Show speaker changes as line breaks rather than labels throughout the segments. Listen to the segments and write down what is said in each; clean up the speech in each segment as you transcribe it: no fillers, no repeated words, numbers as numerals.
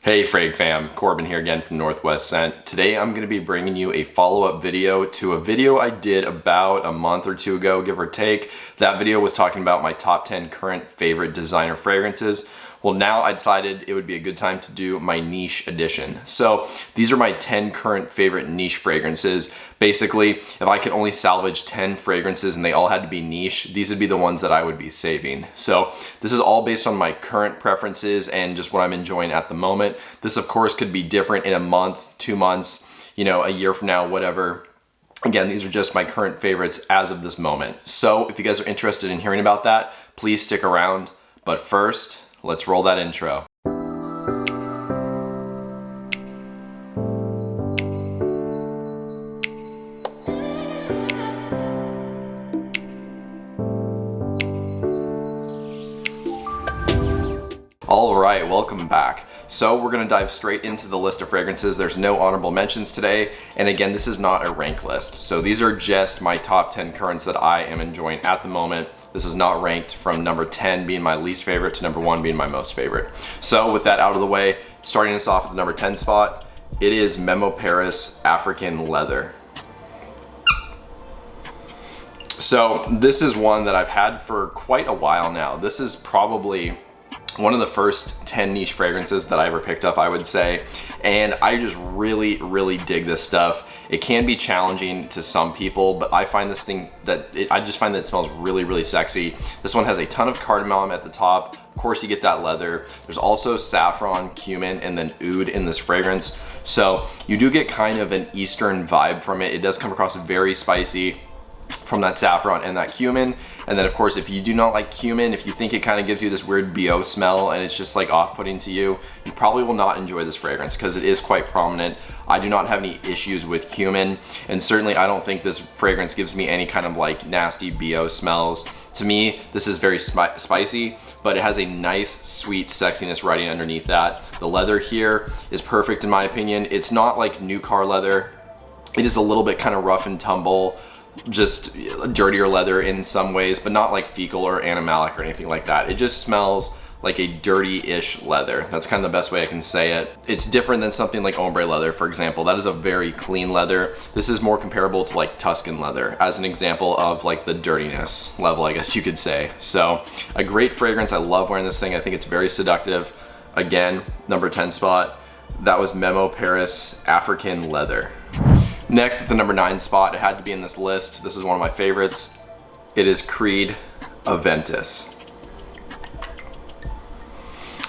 Hey Frag fam, Corbin here again from Northwest Scent. Today I'm going to be bringing you a follow-up video to a video I did about a month or two ago, give or take. That video was talking about my top 10 current favorite designer fragrances. Well, now I decided it would be a good time to do my niche edition. So these are my 10 current favorite niche fragrances. Basically, if I could only salvage 10 fragrances and they all had to be niche, these would be the ones that I would be saving. So this is all based on my current preferences and just what I'm enjoying at the moment. This of course could be different in a month, 2 months, a year from now, whatever. Again, these are just my current favorites as of this moment. So if you guys are interested in hearing about that, please stick around. But first, let's roll that intro. All right, welcome back. So we're gonna dive straight into the list of fragrances. There's no honorable mentions today. And again, this is not a rank list. So these are just my top 10 currents that I am enjoying at the moment. This is not ranked from number 10 being my least favorite to number 1 being my most favorite. So with that out of the way, starting us off at the number 10 spot, it is Memo Paris African Leather. So this is one that I've had for quite a while now. This is probably one of the first 10 niche fragrances that I ever picked up, I would say. And I just really dig this stuff. It can be challenging to some people, but I find this thing I just find that it smells really sexy. This one has a ton of cardamom at the top. Of course you get that leather. There's also saffron, cumin, and then oud in this fragrance. So you do get kind of an Eastern vibe from it. It does come across very spicy from that saffron and that cumin. And then of course, if you do not like cumin, if you think it kind of gives you this weird BO smell and it's just like off-putting to you, you probably will not enjoy this fragrance because it is quite prominent. I do not have any issues with cumin, and certainly I don't think this fragrance gives me any kind of like nasty BO smells. To me, this is very spicy, but it has a nice, sweet sexiness riding underneath that. The leather here is perfect in my opinion. It's not like new car leather. It is a little bit kind of rough and tumble, just dirtier leather in some ways, but not like fecal or animalic or anything like that. It just smells like a dirty-ish leather. That's kind of the best way I can say it. It's different than something like ombre leather, for example. That is a very clean leather. This is more comparable to like Tuscan leather as an example of like the dirtiness level, I guess you could say. So a great fragrance. I love wearing this thing. I think it's very seductive. Again, number 10 spot, that was Memo Paris African Leather. Next, at the number 9 spot, it had to be in this list. This is one of my favorites. It is Creed Aventus.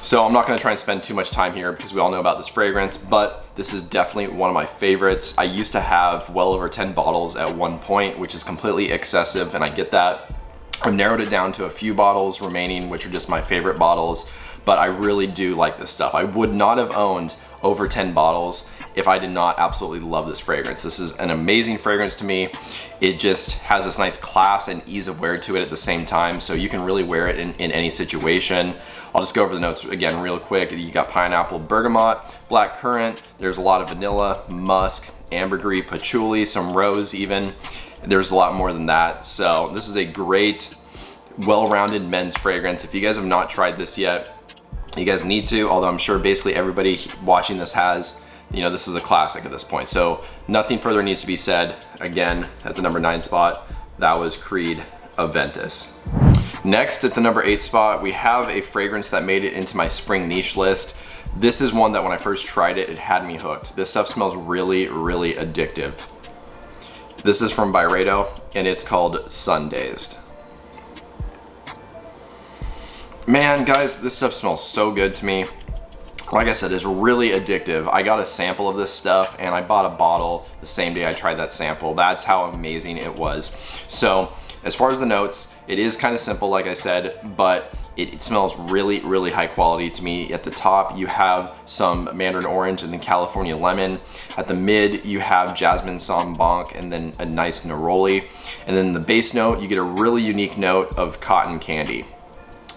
So I'm not gonna try and spend too much time here because we all know about this fragrance, but this is definitely one of my favorites. I used to have well over 10 bottles at one point, which is completely excessive, and I get that. I've narrowed it down to a few bottles remaining, which are just my favorite bottles, but I really do like this stuff. I would not have owned over 10 bottles if I did not absolutely love this fragrance. This is an amazing fragrance to me. It just has this nice class and ease of wear to it at the same time, so you can really wear it in any situation. I'll just go over the notes again real quick. You got pineapple, bergamot, black currant, there's a lot of vanilla, musk, ambergris, patchouli, some rose even. There's a lot more than that. So this is a great, well-rounded men's fragrance. If you guys have not tried this yet, you guys need to, although I'm sure basically everybody watching this has. This is a classic at this point. So nothing further needs to be said. Again, at the number 9 spot, that was Creed Aventus. Next, at the number 8 spot, we have a fragrance that made it into my spring niche list. This is one that when I first tried it, it had me hooked. This stuff smells really addictive. This is from Byredo, and it's called Sundazed. Man, guys, this stuff smells so good to me. Like I said, it's really addictive. I got a sample of this stuff and I bought a bottle the same day I tried that sample. That's how amazing it was. So as far as the notes, it is kind of simple, like I said, but it smells really high quality to me. At the top, you have some mandarin orange and then California lemon. At the mid, you have jasmine sambanc and then a nice neroli. And then the base note, you get a really unique note of cotton candy.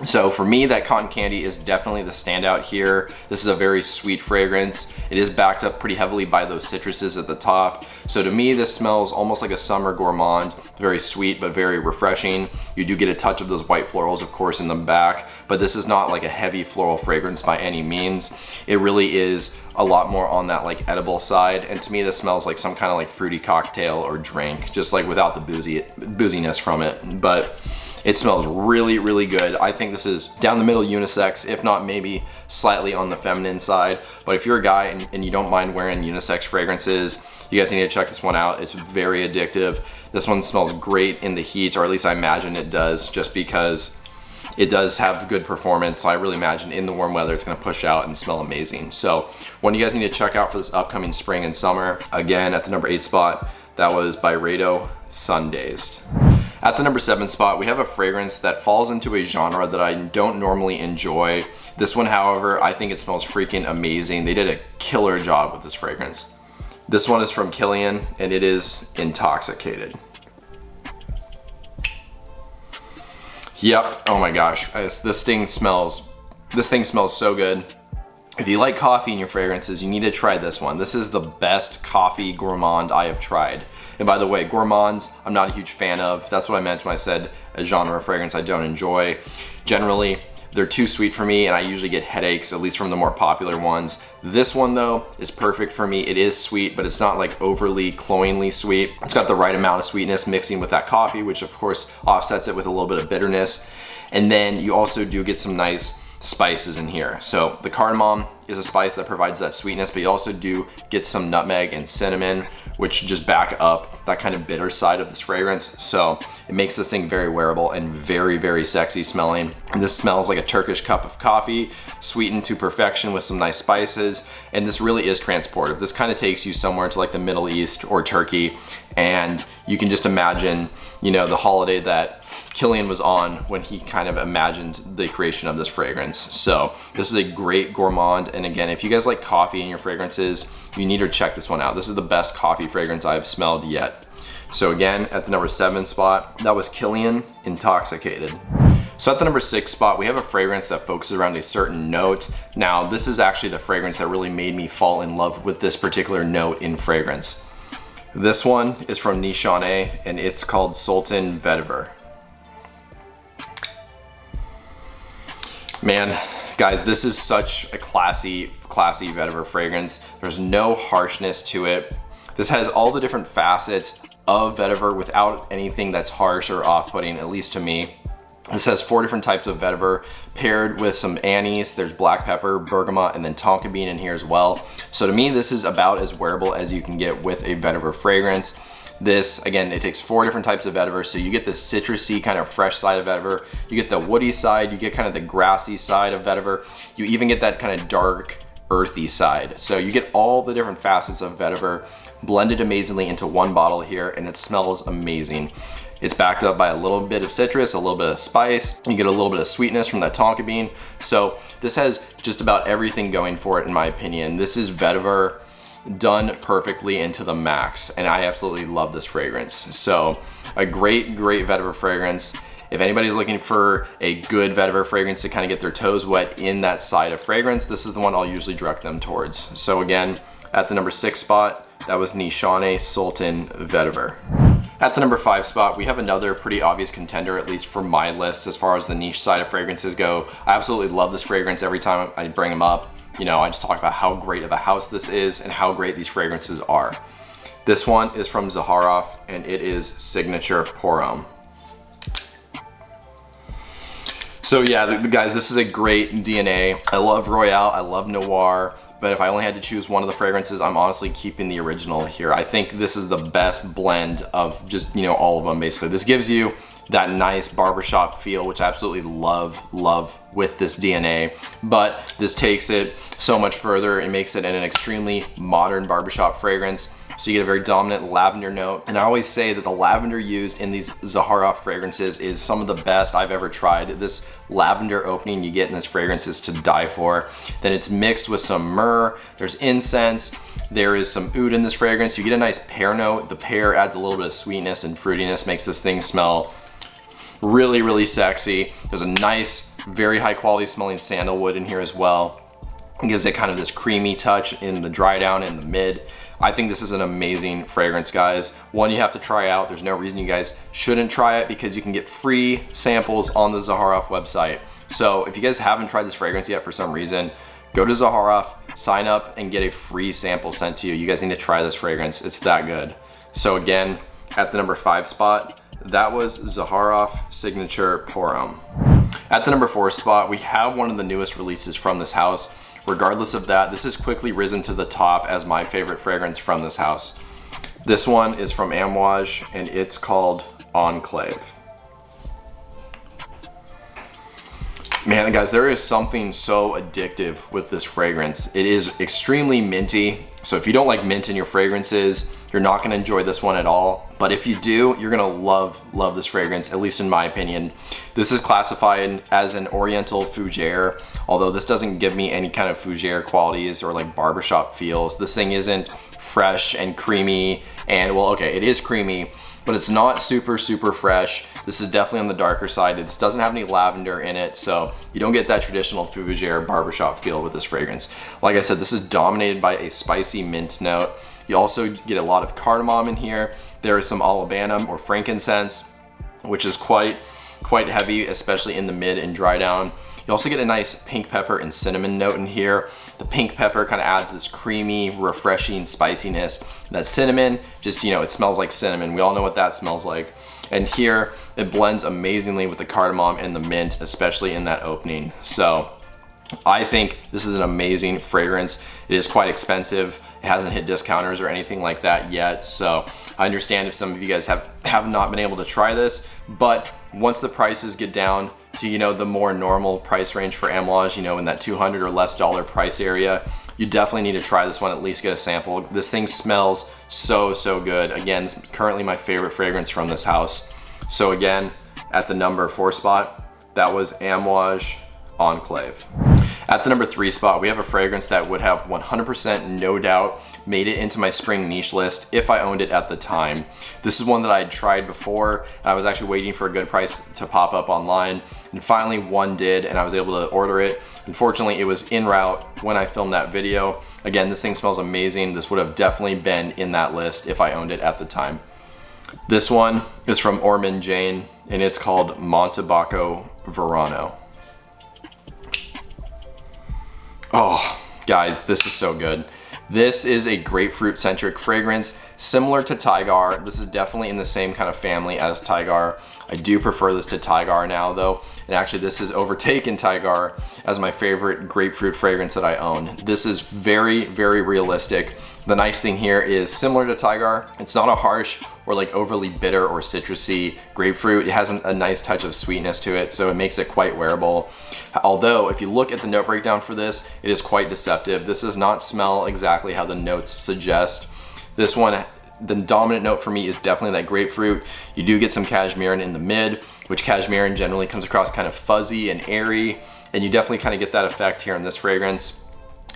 So for me, that cotton candy is definitely the standout here. This is a very sweet fragrance. It is backed up pretty heavily by those citruses at the top. So to me, this smells almost like a summer gourmand, very sweet, but very refreshing. You do get a touch of those white florals, of course, in the back, but this is not like a heavy floral fragrance by any means. It really is a lot more on that like edible side. And to me, this smells like some kind of like fruity cocktail or drink, just like without the booziness from it. But it smells really, really good. I think this is down the middle unisex, if not maybe slightly on the feminine side. But if you're a guy and you don't mind wearing unisex fragrances, you guys need to check this one out. It's very addictive. This one smells great in the heat, or at least I imagine it does, just because it does have good performance. So I really imagine in the warm weather, it's gonna push out and smell amazing. So one you guys need to check out for this upcoming spring and summer, again, at the number 8 spot, that was Byredo Sundazed. At the number 7 spot, we have a fragrance that falls into a genre that I don't normally enjoy. This one, however, I think it smells freaking amazing. They did a killer job with this fragrance. This one is from Kilian, and it is Intoxicated. Yep, oh my gosh, this thing smells so good. If you like coffee in your fragrances, you need to try this one. This is the best coffee gourmand I have tried. And by the way, gourmands, I'm not a huge fan of. That's what I meant when I said a genre of fragrance I don't enjoy. Generally, they're too sweet for me and I usually get headaches, at least from the more popular ones. This one though is perfect for me. It is sweet, but it's not like overly cloyingly sweet. It's got the right amount of sweetness mixing with that coffee, which of course offsets it with a little bit of bitterness. And then you also do get some nice spices in here. So the cardamom is a spice that provides that sweetness, but you also do get some nutmeg and cinnamon, which just back up that kind of bitter side of this fragrance. So it makes this thing very wearable and very, very sexy smelling. And this smells like a Turkish cup of coffee, sweetened to perfection with some nice spices. And this really is transportive. This kind of takes you somewhere to like the Middle East or Turkey. And you can just imagine, you know, the holiday that Kilian was on when he kind of imagined the creation of this fragrance. So this is a great gourmand. And again, if you guys like coffee in your fragrances, you need to check this one out. This is the best coffee fragrance I've smelled yet. So again, at the number 7 spot, that was Kilian Intoxicated. So at the number 6 spot, we have a fragrance that focuses around a certain note. Now, this is actually the fragrance that really made me fall in love with this particular note in fragrance. This one is from Nishane, and it's called Sultan Vetiver. Man, guys, this is such a classy vetiver fragrance. There's no harshness to it. This has all the different facets of vetiver without anything that's harsh or off-putting, at least to me. This has 4 different types of vetiver paired with some anise. There's black pepper, bergamot, and then tonka bean in here as well. So to me, this is about as wearable as you can get with a vetiver fragrance. This, again, it takes 4 different types of vetiver. So you get the citrusy kind of fresh side of vetiver. You get the woody side. You get kind of the grassy side of vetiver. You even get that kind of dark, earthy side. So you get all the different facets of vetiver blended amazingly into one bottle here, and it smells amazing. It's backed up by a little bit of citrus, a little bit of spice. You get a little bit of sweetness from that tonka bean. So this has just about everything going for it, in my opinion. This is vetiver done perfectly into the max, and I absolutely love this fragrance. So a great vetiver fragrance. If anybody's looking for a good vetiver fragrance to kind of get their toes wet in that side of fragrance, this is the one I'll usually direct them towards. So again, at the number 6 spot, that was Nishane Sultan Vetiver. At the number 5 spot, we have another pretty obvious contender, at least for my list, as far as the niche side of fragrances go. I absolutely love this fragrance every time I bring them up. You know, I just talk about how great of a house this is and how great these fragrances are. This one is from xerjoff, and it is Signature Pour Homme. So yeah, guys, this is a great DNA. I love Royale, I love Noir, but if I only had to choose one of the fragrances, I'm honestly keeping the original here. I think this is the best blend of just, you know, all of them basically. This gives you that nice barbershop feel, which I absolutely love with this DNA, but this takes it so much further. It makes it an extremely modern barbershop fragrance. So you get a very dominant lavender note. And I always say that the lavender used in these xerjoff fragrances is some of the best I've ever tried. This lavender opening you get in this fragrance is to die for. Then it's mixed with some myrrh, there's incense, there is some oud in this fragrance. You get a nice pear note. The pear adds a little bit of sweetness and fruitiness, makes this thing smell really sexy. There's a nice very high quality smelling sandalwood in here as well. It gives it kind of this creamy touch in the dry down and the mid. I think this is an amazing fragrance, guys. One you have to try out. There's no reason you guys shouldn't try it because you can get xerjoff samples on the xerjoff website. So if you guys haven't tried this fragrance yet for some reason, go to xerjoff, sign up, and get a free sample sent to you. You guys need to try this fragrance. It's that good. So again, at the number 5 spot, that was xerjoff Signature Pour Homme. At the number 4 spot, we have one of the newest releases from this house. Regardless of that, this has quickly risen to the top as my favorite fragrance from this house. This one is from Amouage and it's called Enclave. Man, guys, there is something so addictive with this fragrance. It is extremely minty. So if you don't like mint in your fragrances, you're not gonna enjoy this one at all. But if you do, you're gonna love this fragrance, at least in my opinion. This is classified as an Oriental Fougere, although this doesn't give me any kind of Fougere qualities or like barbershop feels. This thing isn't fresh and creamy, and well, okay, it is creamy, but it's not super fresh. This is definitely on the darker side. This doesn't have any lavender in it, so you don't get that traditional Fougere barbershop feel with this fragrance. Like I said, this is dominated by a spicy mint note. You also get a lot of cardamom in here. There is some olibanum or frankincense, which is quite heavy, especially in the mid and dry down. You also get a nice pink pepper and cinnamon note in here. The pink pepper kind of adds this creamy, refreshing spiciness. That cinnamon, just, you know, it smells like cinnamon. We all know what that smells like. And here, it blends amazingly with the cardamom and the mint, especially in that opening. So I think this is an amazing fragrance. It is quite expensive. It hasn't hit discounters or anything like that yet. So I understand if some of you guys have not been able to try this, but once the prices get down to, you know, the more normal price range for Amouage, you know, in that $200 or less price area, you definitely need to try this one, at least get a sample. This thing smells so good. Again, it's currently my favorite fragrance from this house. So again, at the number 4 spot, that was Amouage Enclave. At the number 3 spot, we have a fragrance that would have 100% no doubt made it into my spring niche list if I owned it at the time. This is one that I had tried before, and I was actually waiting for a good price to pop up online, and finally one did, and I was able to order it. Unfortunately, it was en route when I filmed that video. Again, this thing smells amazing. This would have definitely been in that list if I owned it at the time. This one is from Orman Jane, and it's called Montebaco Verano. Oh, guys, this is so good. This is a grapefruit-centric fragrance, similar to Tigar. This is definitely in the same kind of family as Tigar. I do prefer this to Tigar now, though. And actually, this has overtaken Tigar as my favorite grapefruit fragrance that I own. This is very realistic. The nice thing here is similar to Tigar. It's not a harsh or like overly bitter or citrusy grapefruit. It has a nice touch of sweetness to it, so it makes it quite wearable. Although, if you look at the note breakdown for this, it is quite deceptive. This does not smell exactly how the notes suggest. This one, the dominant note for me is definitely that grapefruit. You do get some cashmere in the mid, which cashmere generally comes across kind of fuzzy and airy, and you definitely kind of get that effect here in this fragrance.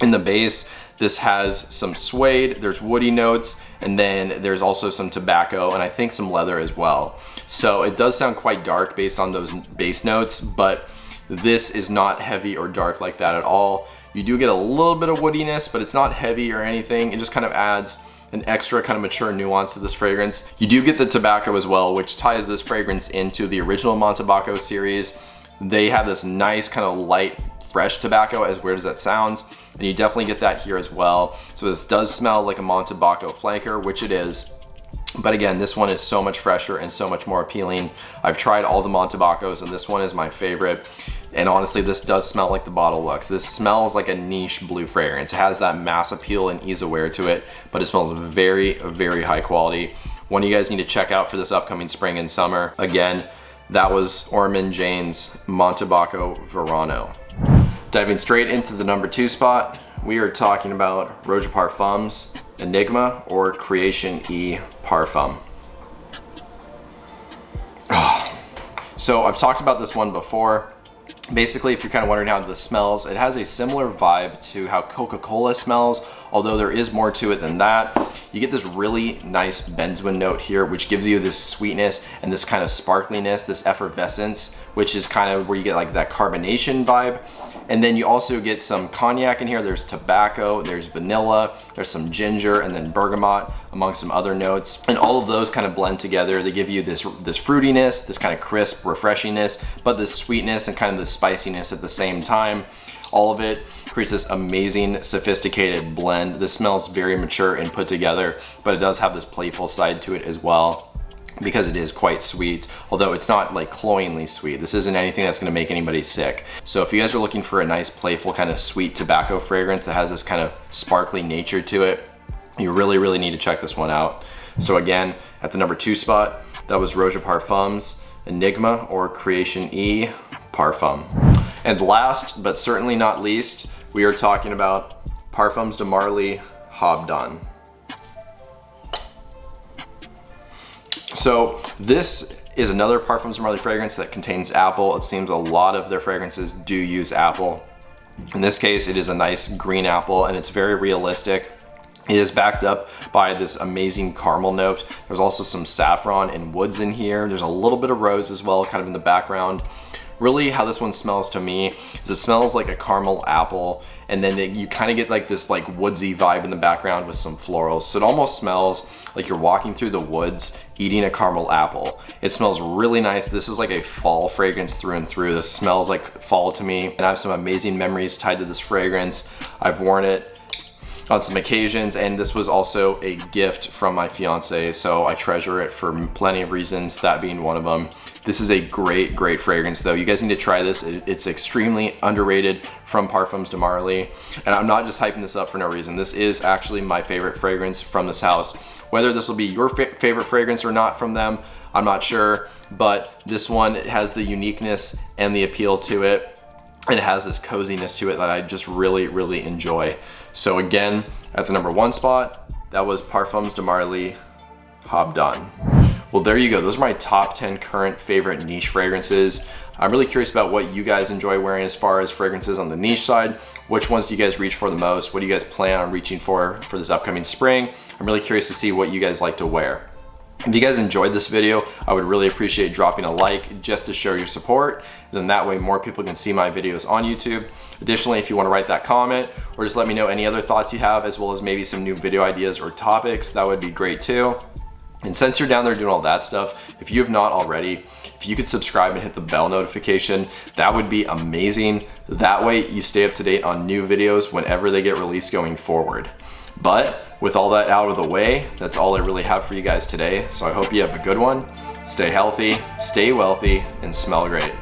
In the base, this has some suede, there's woody notes, and then there's also some tobacco, and I think some leather as well. So it does sound quite dark based on those base notes, but this is not heavy or dark like that at all. You do get a little bit of woodiness, but it's not heavy or anything. It just kind of adds an extra kind of mature nuance to this fragrance. You do get the tobacco as well, which ties this fragrance into the original Montebaco series. They have this nice kind of light, fresh tobacco, as weird as that sounds, and you definitely get that here as well. So this does smell like a Montebaco flanker, which it is. But again, this one is so much fresher and so much more appealing. I've tried all the Montebacos and this one is my favorite. And honestly, this does smell like the bottle looks. This smells like a niche blue fragrance. It has that mass appeal and ease of wear to it, but it smells very high quality. One you guys need to check out for this upcoming spring and summer. Again, that was Orman Jane's Montebaco Verano. Diving straight into the number 2 spot, we are talking about Roja Parfum's Enigma or Creation E Parfum. So I've talked about this one before. Basically, if you're kind of wondering how this smells, it has a similar vibe to how Coca-Cola smells, although there is more to it than that. You get this really nice benzoin note here, which gives you this sweetness and this kind of sparkliness, this effervescence, which is kind of where you get like that carbonation vibe. And then you also get some cognac in here. There's tobacco, there's vanilla, there's some ginger, and then bergamot, among some other notes. And all of those kind of blend together. They give you this fruitiness, this kind of crisp refreshingness, but this sweetness and kind of the spiciness at the same time. All of it creates this amazing, sophisticated blend. This smells very mature and put together, but it does have this playful side to it as well, because it is quite sweet, although it's not like cloyingly sweet. This isn't anything that's gonna make anybody sick. So if you guys are looking for a nice, playful, kind of sweet tobacco fragrance that has this kind of sparkly nature to it, you really, really need to check this one out. So again, at the number 2 spot, that was Roja Parfums Enigma or Creation E Parfum. And last, but certainly not least, we are talking about Parfums de Marly Hobdon. So this is another Parfums de Marly fragrance that contains apple. It seems a lot of their fragrances do use apple. In this case, it is a nice green apple and it's very realistic. It is backed up by this amazing caramel note. There's also some saffron and woods in here. There's a little bit of rose as well, kind of in the background. Really how this one smells to me is it smells like a caramel apple, and then you kind of get like this like woodsy vibe in the background with some florals. So it almost smells like you're walking through the woods eating a caramel apple. It smells really nice. This is like a fall fragrance through and through. This smells like fall to me, and I have some amazing memories tied to this fragrance. I've worn it on some occasions, and this was also a gift from my fiance, so I treasure it for plenty of reasons, that being one of them. This is a great, great fragrance though. You guys need to try this. It's extremely underrated from Parfums de Marly, and I'm not just hyping this up for no reason. This is actually my favorite fragrance from this house. Whether this will be your favorite fragrance or not from them, I'm not sure, but this one has the uniqueness and the appeal to it, and it has this coziness to it that I just really, really enjoy. So again, at the number 1 spot, that was Parfums de Marly Hobdon. Well, there you go. Those are my top 10 current favorite niche fragrances. I'm really curious about what you guys enjoy wearing as far as fragrances on the niche side. Which ones do you guys reach for the most? What do you guys plan on reaching for this upcoming spring? I'm really curious to see what you guys like to wear. If you guys enjoyed this video, I would really appreciate dropping a like just to show your support. Then that way more people can see my videos on YouTube. Additionally, if you want to write that comment or just let me know any other thoughts you have, as well as maybe some new video ideas or topics, that would be great too. And since you're down there doing all that stuff, if you have not already, if you could subscribe and hit the bell notification, that would be amazing. That way you stay up to date on new videos whenever they get released going forward. But with all that out of the way, that's all I really have for you guys today. So I hope you have a good one. Stay healthy, stay wealthy, and smell great.